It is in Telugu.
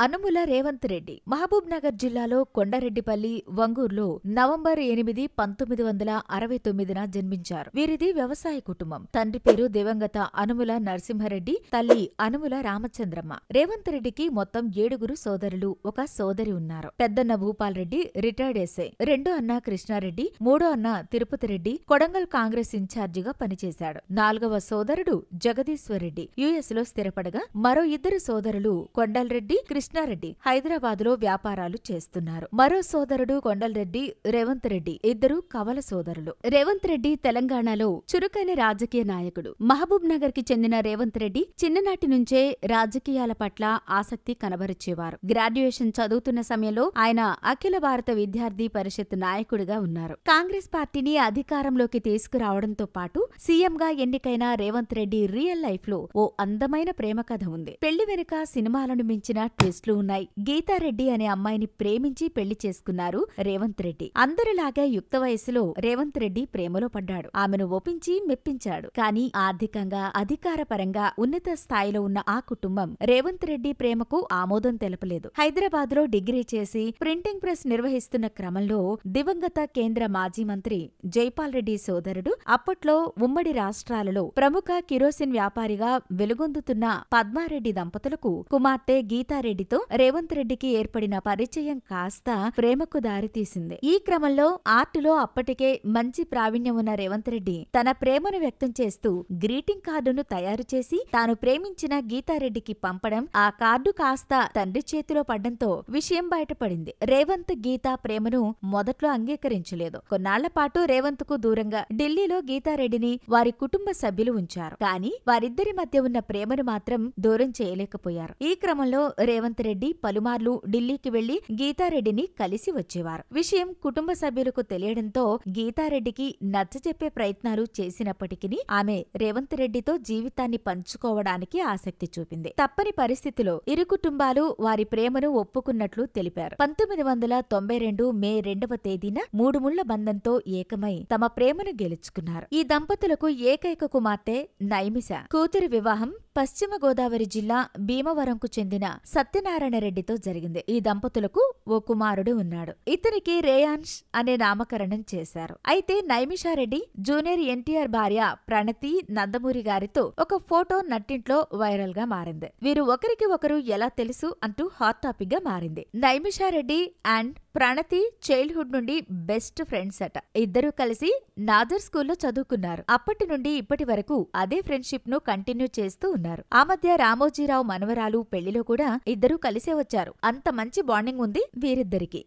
అనుముల రేవంత్ రెడ్డి మహబూబ్ నగర్ జిల్లాలో కొండరెడ్డిపల్లి వంగూర్లో నవంబర్ 8, 1969న జన్మించారు. వీరిది వ్యవసాయ కుటుంబం. తండ్రి పేరు దివంగత అనుముల నరసింహారెడ్డి, తల్లి అనుముల రామచంద్రమ్మ. రేవంత్ రెడ్డికి మొత్తం 7 సోదరులు, ఒక సోదరి ఉన్నారు. పెద్దన్న భూపాల్ రెడ్డి రిటైర్డ్ ఎస్ఐ, రెండో అన్న కృష్ణారెడ్డి, మూడో అన్న తిరుపతి రెడ్డి కొడంగల్ కాంగ్రెస్ ఇన్ఛార్జిగా పనిచేశాడు. 4వ సోదరుడు జగదీశ్వర్ రెడ్డి యుఎస్ లో స్థిరపడగా, మరో 2 సోదరులు కొండల్రెడ్డి, కృష్ణారెడ్డి హైదరాబాదులో వ్యాపారాలు చేస్తున్నారు. మరో సోదరుడు కొండల్రెడ్డి రేవంత్ రెడ్డి, ఇద్దరు కవల సోదరులు. రేవంత్ రెడ్డి తెలంగాణలో చురుకైన రాజకీయ నాయకుడు. మహబూబ్ నగర్ కి చెందిన రేవంత్ రెడ్డి చిన్ననాటి నుంచే రాజకీయాల పట్ల ఆసక్తి కనబరిచేవారు. గ్రాడ్యుయేషన్ చదువుతున్న సమయంలో ఆయన అఖిల భారత విద్యార్థి పరిషత్ నాయకుడిగా ఉన్నారు. కాంగ్రెస్ పార్టీని అధికారంలోకి తీసుకురావడంతో పాటు సీఎంగా ఎన్నికైన రేవంత్ రెడ్డి రియల్ లైఫ్ లో ఓ అందమైన ప్రేమ కథ ఉంది. పెళ్లి వెనుక సినిమాలను మించిన ట్విస్ట్లు ఉన్నాయి. గీతారెడ్డి అనే అమ్మాయిని ప్రేమించి పెళ్లి చేసుకున్నారు రేవంత్ రెడ్డి. అందరిలాగే యుక్త వయసులో రేవంత్ రెడ్డి ప్రేమలో పడ్డాడు. ఆమెను ఒప్పించి మెప్పించాడు. కానీ ఆర్థికంగా, అధికారపరంగా ఉన్నత స్థాయిలో ఉన్న ఆ కుటుంబం రేవంత్ రెడ్డి ప్రేమకు ఆమోదం తెలపలేదు. హైదరాబాద్ లో డిగ్రీ చేసి ప్రింటింగ్ ప్రెస్ నిర్వహిస్తున్న క్రమంలో దివంగత కేంద్ర మాజీ మంత్రి జైపాల్ రెడ్డి సోదరుడు, అప్పట్లో ఉమ్మడి రాష్ట్రాలలో ప్రముఖ కిరోసిన్ వ్యాపారిగా వెలుగొందుతున్న పద్మారెడ్డి దంపతులకు కుమార్తె గీతారెడ్డితో రేవంత్ రెడ్డికి ఏర్పడిన పరిచయం కాస్త ప్రేమకు దారితీసింది. ఈ క్రమంలో ఆర్టులో అప్పటికే మంచి ప్రావీణ్యం ఉన్న రేవంత్ రెడ్డి తన ప్రేమను వ్యక్తం చేస్తూ గ్రీటింగ్ కార్డును తయారు చేసి తాను ప్రేమించిన గీతారెడ్డికి పంపడం, ఆ కార్డు కాస్త తండ్రి చేతిలో పడ్డంతో విషయం బయటపడింది. రేవంత్ గీత ప్రేమను మొదట్లో అంగీకరించలేదు. కొన్నాళ్ల పాటు రేవంత్ కు దూరంగా ఢిల్లీలో గీతారెడ్డిని వారి కుటుంబ సభ్యులు ఉంచారు. కానీ వారిద్దరి మధ్య ఉన్న ప్రేమను మాత్రం దూరం చేయలేకపోయారు. ఈ క్రమంలో రేవంత్ రెడ్డి పలుమార్లు ఢిల్లీకి వెళ్లి గీతారెడ్డిని కలిసి వచ్చేవారు. విషయం కుటుంబ సభ్యులకు తెలియడంతో గీతారెడ్డికి నచ్చజెప్పే ప్రయత్నాలు చేసినప్పటికీ ఆమె రేవంత్ రెడ్డితో జీవితాన్ని పంచుకోవడానికి ఆసక్తి చూపింది. తప్పని పరిస్థితిలో ఇరు కుటుంబాలు వారి ప్రేమను ఒప్పుకున్నట్లు తెలిపారు. 1992 మే 2వ తేదీన 3 ముళ్ల బంధంతో ఏకమై తమ ప్రేమను గెలుచుకున్నారు. ఈ దంపతులకు ఏకైక కుమార్తె నైమిష. కూతురి వివాహం పశ్చిమ గోదావరి జిల్లా భీమవరంకు చెందిన సత్యనారాయణ రెడ్డితో జరిగింది. ఈ దంపతులకు ఓ కుమారుడు ఉన్నాడు. ఇతనికి రేయాన్ష్ అనే నామకరణం చేశారు. అయితే నైమిషారెడ్డి జూనియర్ ఎన్టీఆర్ భార్య ప్రణతి నందమూరి గారితో ఒక ఫోటో నట్టింట్లో వైరల్ గా మారింది. వీరు ఒకరికి ఒకరు ఎలా తెలుసు అంటూ హాట్ టాపిక్ గా మారింది. నైమిషారెడ్డి అండ్ ప్రణతి చైల్డ్హుడ్ నుండి బెస్ట్ ఫ్రెండ్స్ అట. ఇద్దరూ కలిసి నాజర్ స్కూల్లో చదువుకున్నారు. అప్పటి నుండి ఇప్పటి వరకు అదే ఫ్రెండ్షిప్ ను కంటిన్యూ చేస్తూ ఉన్నారు. ఆ మధ్య రామోజీరావు మనవరాలు పెళ్లిలో కూడా ఇద్దరూ కలిసే వచ్చారు. అంత మంచి బాండింగ్ ఉంది వీరిద్దరికి.